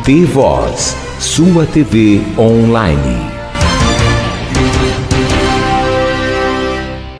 T-Voz, sua TV online.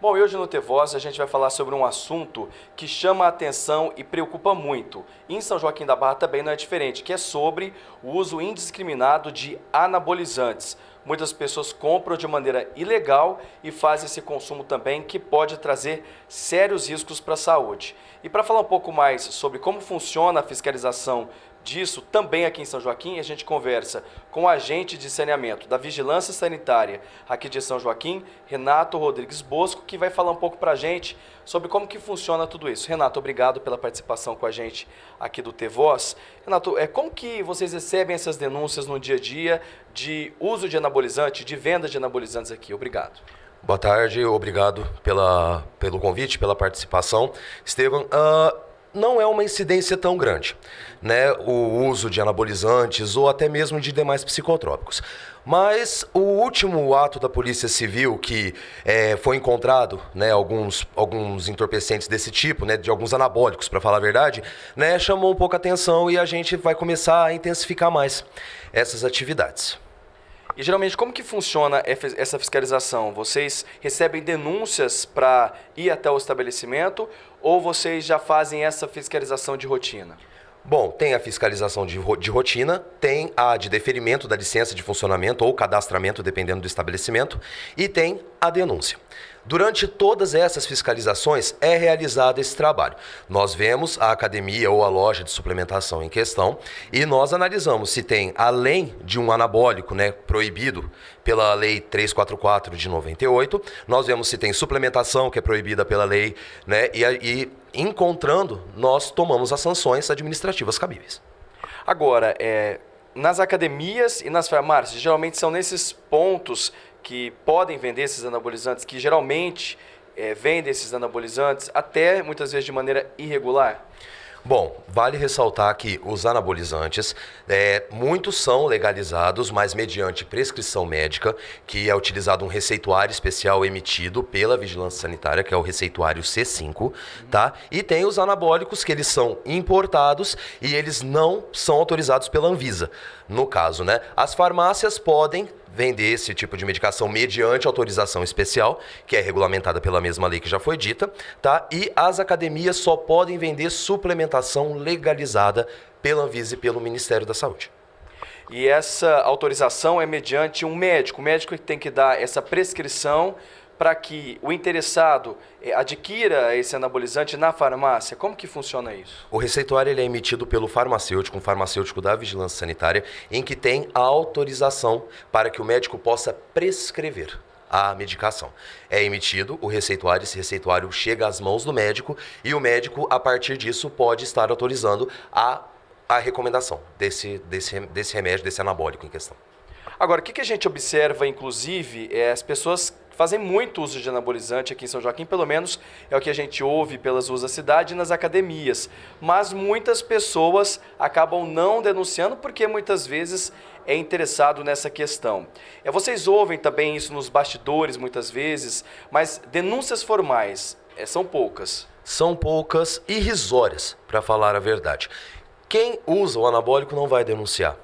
Bom, e hoje no T-Voz a gente vai falar sobre um assunto que chama a atenção e preocupa muito. E em São Joaquim da Barra também não é diferente, que é sobre o uso indiscriminado de anabolizantes. Muitas pessoas compram de maneira ilegal e fazem esse consumo também, que pode trazer sérios riscos para a saúde. E para falar um pouco mais sobre como funciona a fiscalização disso, também aqui em São Joaquim, a gente conversa com o agente de saneamento da Vigilância Sanitária aqui de São Joaquim, Renato Rodrigues Bosco, que vai falar um pouco para a gente sobre como que funciona tudo isso. Renato, obrigado pela participação com a gente aqui do T-Voz. Renato, como que vocês recebem essas denúncias no dia a dia de uso de anabolizante, de venda de anabolizantes aqui? Obrigado. Boa tarde, obrigado pelo convite, pela participação. Estevam, não é uma incidência tão grande, né, o uso de anabolizantes ou até mesmo de demais psicotrópicos. Mas o último ato da Polícia Civil que foi encontrado, né, alguns entorpecentes desse tipo, né, de alguns anabólicos, para falar a verdade, né, chamou um pouco a atenção e a gente vai começar a intensificar mais essas atividades. E geralmente como que funciona essa fiscalização? Vocês recebem denúncias para ir até o estabelecimento ou vocês já fazem essa fiscalização de rotina? Bom, tem a fiscalização de rotina, tem a de deferimento da licença de funcionamento ou cadastramento, dependendo do estabelecimento, e tem a denúncia. Durante todas essas fiscalizações é realizado esse trabalho. Nós vemos a academia ou a loja de suplementação em questão e nós analisamos se tem, além de um anabólico, né, proibido pela Lei 344 de 98, nós vemos se tem suplementação que é proibida pela lei, né, e encontrando, nós tomamos as sanções administrativas cabíveis. Agora, nas academias e nas farmácias, geralmente são nesses pontos que podem vender esses anabolizantes, que geralmente vendem esses anabolizantes até muitas vezes de maneira irregular? Bom, vale ressaltar que os anabolizantes, muitos são legalizados, mas mediante prescrição médica, que é utilizado um receituário especial emitido pela Vigilância Sanitária, que é o receituário C5, tá? E tem os anabólicos que eles são importados e eles não são autorizados pela Anvisa. No caso, né? As farmácias podem vender esse tipo de medicação mediante autorização especial, que é regulamentada pela mesma lei que já foi dita, tá? E as academias só podem vender suplementação legalizada pela Anvisa e pelo Ministério da Saúde. E essa autorização é mediante um médico. O médico tem que dar essa prescrição para que o interessado adquira esse anabolizante na farmácia. Como que funciona isso? O receituário ele é emitido pelo farmacêutico, um farmacêutico da Vigilância Sanitária, em que tem a autorização para que o médico possa prescrever a medicação. É emitido o receituário, esse receituário chega às mãos do médico e o médico, a partir disso, pode estar autorizando a recomendação desse remédio, desse anabólico em questão. Agora, o que a gente observa, inclusive, as pessoas fazem muito uso de anabolizante aqui em São Joaquim, pelo menos é o que a gente ouve pelas ruas da cidade e nas academias. Mas muitas pessoas acabam não denunciando porque muitas vezes é interessado nessa questão. Vocês ouvem também isso nos bastidores muitas vezes, mas denúncias formais são poucas. São poucas, irrisórias, para falar a verdade. Quem usa o anabólico não vai denunciar.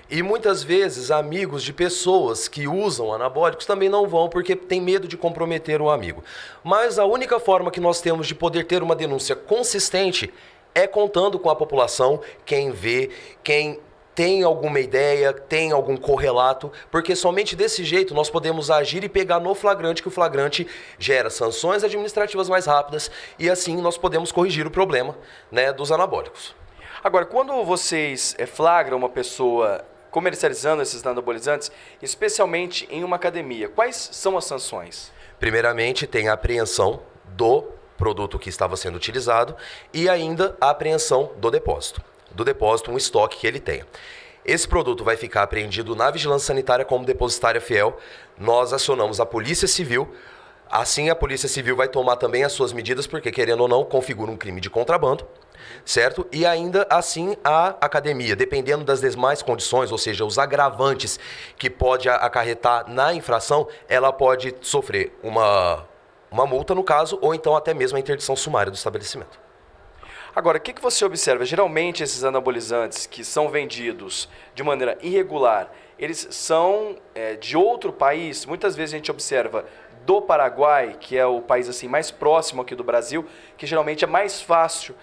E muitas vezes amigos de pessoas que usam anabólicos também não vão porque tem medo de comprometer o amigo. Mas a única forma que nós temos de poder ter uma denúncia consistente é contando com a população, quem vê, quem tem alguma ideia, tem algum correlato, porque somente desse jeito nós podemos agir e pegar no flagrante, que o flagrante gera sanções administrativas mais rápidas e assim nós podemos corrigir o problema, né, dos anabólicos. Agora, quando vocês flagram uma pessoa comercializando esses anabolizantes, especialmente em uma academia, quais são as sanções? Primeiramente, tem a apreensão do produto que estava sendo utilizado e ainda a apreensão do depósito. Do depósito, um estoque que ele tenha. Esse produto vai ficar apreendido na Vigilância Sanitária como depositária fiel. Nós acionamos a Polícia Civil. Assim, a Polícia Civil vai tomar também as suas medidas, porque, querendo ou não, configura um crime de contrabando, certo? E ainda assim, a academia, dependendo das demais condições, ou seja, os agravantes que pode acarretar na infração, ela pode sofrer uma multa, no caso, ou então até mesmo a interdição sumária do estabelecimento. Agora, o que você observa? Geralmente esses anabolizantes que são vendidos de maneira irregular, eles são de outro país. Muitas vezes a gente observa do Paraguai, que é o país assim mais próximo aqui do Brasil, que geralmente é mais fácil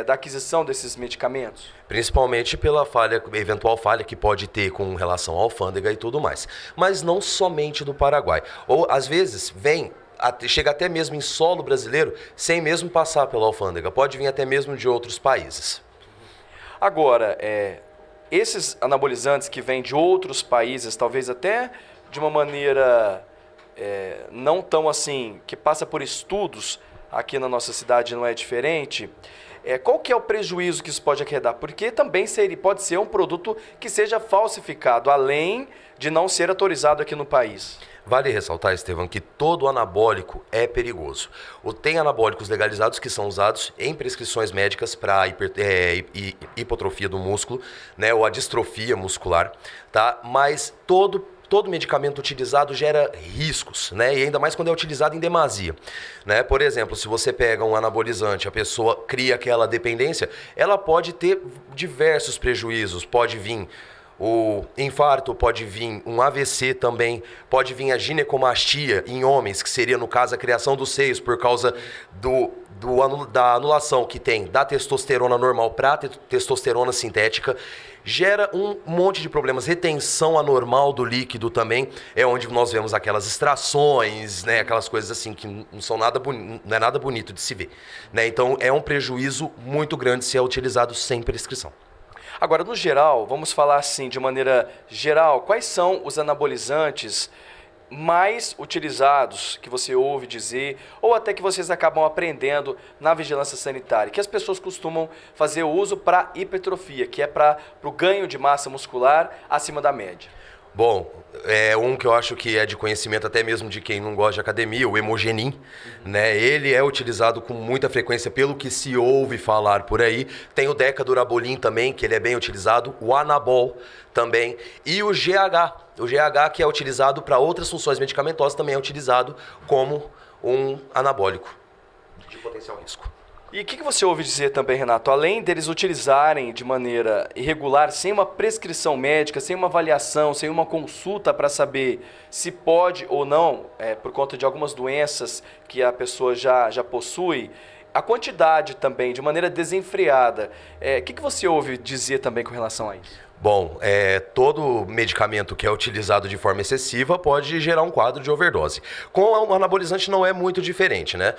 da aquisição desses medicamentos. Principalmente pela eventual falha que pode ter com relação à alfândega e tudo mais. Mas não somente do Paraguai. Ou, às vezes, chega até mesmo em solo brasileiro, sem mesmo passar pela alfândega. Pode vir até mesmo de outros países. Agora, esses anabolizantes que vêm de outros países, talvez até de uma maneira não tão assim, que passa por estudos, aqui na nossa cidade não é diferente, qual que é o prejuízo que isso pode acarretar? Porque também pode ser um produto que seja falsificado, além de não ser autorizado aqui no país. Vale ressaltar, Estevão, que todo anabólico é perigoso. Tem anabólicos legalizados que são usados em prescrições médicas para hipotrofia do músculo, né, ou a distrofia muscular, tá? Mas todo medicamento utilizado gera riscos, né? E ainda mais quando é utilizado em demasia, né? Por exemplo, se você pega um anabolizante, a pessoa cria aquela dependência, ela pode ter diversos prejuízos. Pode vir o infarto, pode vir um AVC também, pode vir a ginecomastia em homens, que seria, no caso, a criação dos seios por causa da anulação que tem da testosterona normal para testosterona sintética. Gera um monte de problemas, retenção anormal do líquido também, é onde nós vemos aquelas extrações, né, aquelas coisas assim que não são não é nada bonito de se ver, né? Então é um prejuízo muito grande se é utilizado sem prescrição. Agora, no geral, vamos falar assim, de maneira geral, quais são os anabolizantes mais utilizados que você ouve dizer, ou até que vocês acabam aprendendo na vigilância sanitária, que as pessoas costumam fazer uso para hipertrofia, que é para o ganho de massa muscular acima da média? Bom, é um que eu acho que é de conhecimento até mesmo de quem não gosta de academia, o Hemogenin, né? Ele é utilizado com muita frequência pelo que se ouve falar por aí. Tem o Decadurabolin também, que ele é bem utilizado, o Anabol também, e o GH. O GH, que é utilizado para outras funções medicamentosas, também é utilizado como um anabólico de potencial risco. E o que você ouve dizer também, Renato? Além deles utilizarem de maneira irregular, sem uma prescrição médica, sem uma avaliação, sem uma consulta para saber se pode ou não, por conta de algumas doenças que a pessoa já possui, a quantidade também, de maneira desenfreada, o que você ouve dizer também com relação a isso? Bom, todo medicamento que é utilizado de forma excessiva pode gerar um quadro de overdose. Com o anabolizante não é muito diferente, né?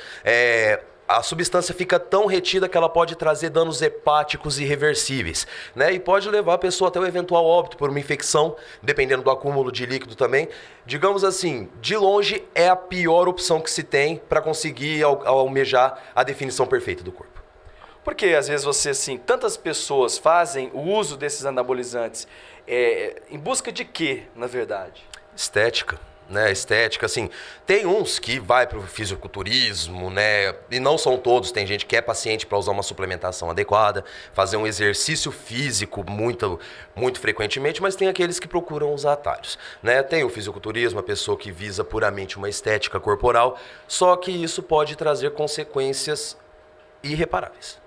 A substância fica tão retida que ela pode trazer danos hepáticos irreversíveis, né? E pode levar a pessoa até o eventual óbito por uma infecção, dependendo do acúmulo de líquido também. Digamos assim, de longe é a pior opção que se tem para conseguir almejar a definição perfeita do corpo. Porque às vezes tantas pessoas fazem o uso desses anabolizantes em busca de quê, na verdade? Estética. Né, estética, assim, tem uns que vai para o fisiculturismo, né, e não são todos, tem gente que é paciente para usar uma suplementação adequada, fazer um exercício físico muito frequentemente, mas tem aqueles que procuram os atalhos, né, tem o fisiculturismo, a pessoa que visa puramente uma estética corporal, só que isso pode trazer consequências irreparáveis.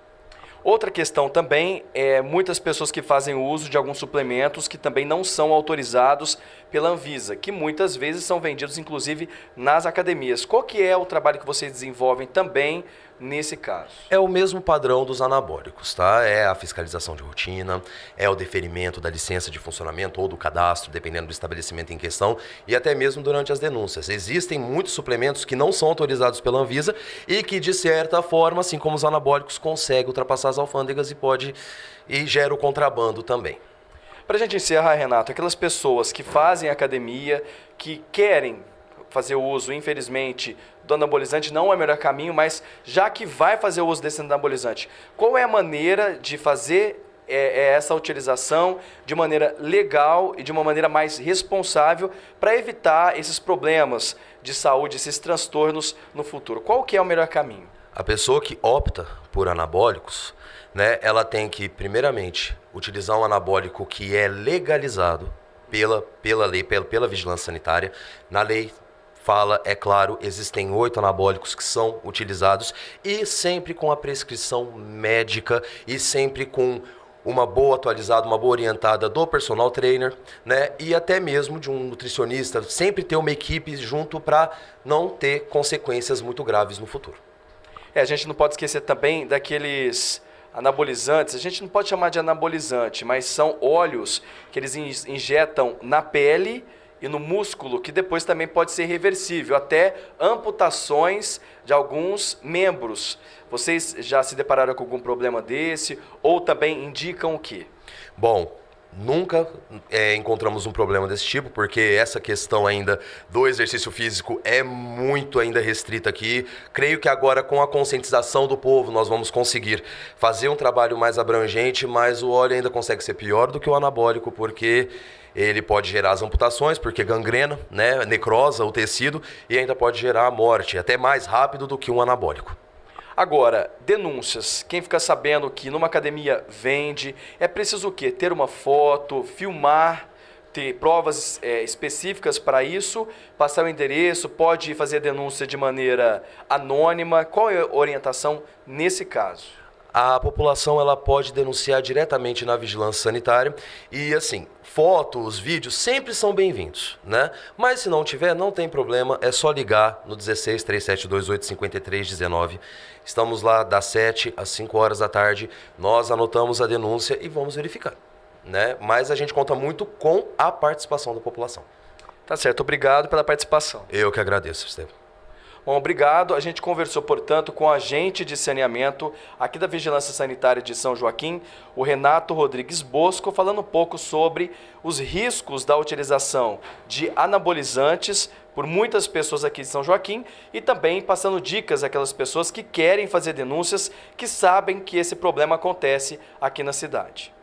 Outra questão também é muitas pessoas que fazem uso de alguns suplementos que também não são autorizados pela Anvisa, que muitas vezes são vendidos inclusive nas academias. Qual que é o trabalho que vocês desenvolvem também nesse caso? É o mesmo padrão dos anabólicos, tá? É a fiscalização de rotina, é o deferimento da licença de funcionamento ou do cadastro, dependendo do estabelecimento em questão, e até mesmo durante as denúncias. Existem muitos suplementos que não são autorizados pela Anvisa e que, de certa forma, assim como os anabólicos, conseguem ultrapassar as alfândegas e gera o contrabando também. Para a gente encerrar, Renato, aquelas pessoas que fazem academia, que querem fazer o uso, infelizmente, do anabolizante, não é o melhor caminho, mas já que vai fazer o uso desse anabolizante, qual é a maneira de fazer essa utilização de maneira legal e de uma maneira mais responsável para evitar esses problemas de saúde, esses transtornos no futuro? Qual que é o melhor caminho? A pessoa que opta por anabólicos, né, ela tem que, primeiramente, utilizar um anabólico que é legalizado pela lei, pela vigilância sanitária. Na lei fala, é claro, existem 8 anabólicos que são utilizados e sempre com a prescrição médica e sempre com uma boa atualizada, uma boa orientada do personal trainer, né? E até mesmo de um nutricionista, sempre ter uma equipe junto para não ter consequências muito graves no futuro. A gente não pode esquecer também daqueles anabolizantes, a gente não pode chamar de anabolizante, mas são óleos que eles injetam na pele e no músculo, que depois também pode ser reversível, até amputações de alguns membros. Vocês já se depararam com algum problema desse? Ou também indicam o quê? Bom, nunca encontramos um problema desse tipo, porque essa questão ainda do exercício físico é muito ainda restrita aqui. Creio que agora, com a conscientização do povo, nós vamos conseguir fazer um trabalho mais abrangente, mas o óleo ainda consegue ser pior do que o anabólico, porque ele pode gerar as amputações, porque gangrena, né, necrosa o tecido, e ainda pode gerar a morte, até mais rápido do que um anabólico. Agora, denúncias. Quem fica sabendo que numa academia vende, é preciso o quê? Ter uma foto, filmar, ter provas específicas para isso, passar o endereço, pode fazer a denúncia de maneira anônima. Qual é a orientação nesse caso? A população ela pode denunciar diretamente na vigilância sanitária e assim, fotos, vídeos sempre são bem-vindos, né? Mas se não tiver, não tem problema, é só ligar no 16 3728 5319. Estamos lá das 7 às 5 horas da tarde, nós anotamos a denúncia e vamos verificar, né? Mas a gente conta muito com a participação da população. Tá certo, obrigado pela participação. Eu que agradeço, Estevam. Bom, obrigado. A gente conversou, portanto, com o agente de saneamento aqui da Vigilância Sanitária de São Joaquim, o Renato Rodrigues Bosco, falando um pouco sobre os riscos da utilização de anabolizantes por muitas pessoas aqui de São Joaquim e também passando dicas àquelas pessoas que querem fazer denúncias, que sabem que esse problema acontece aqui na cidade.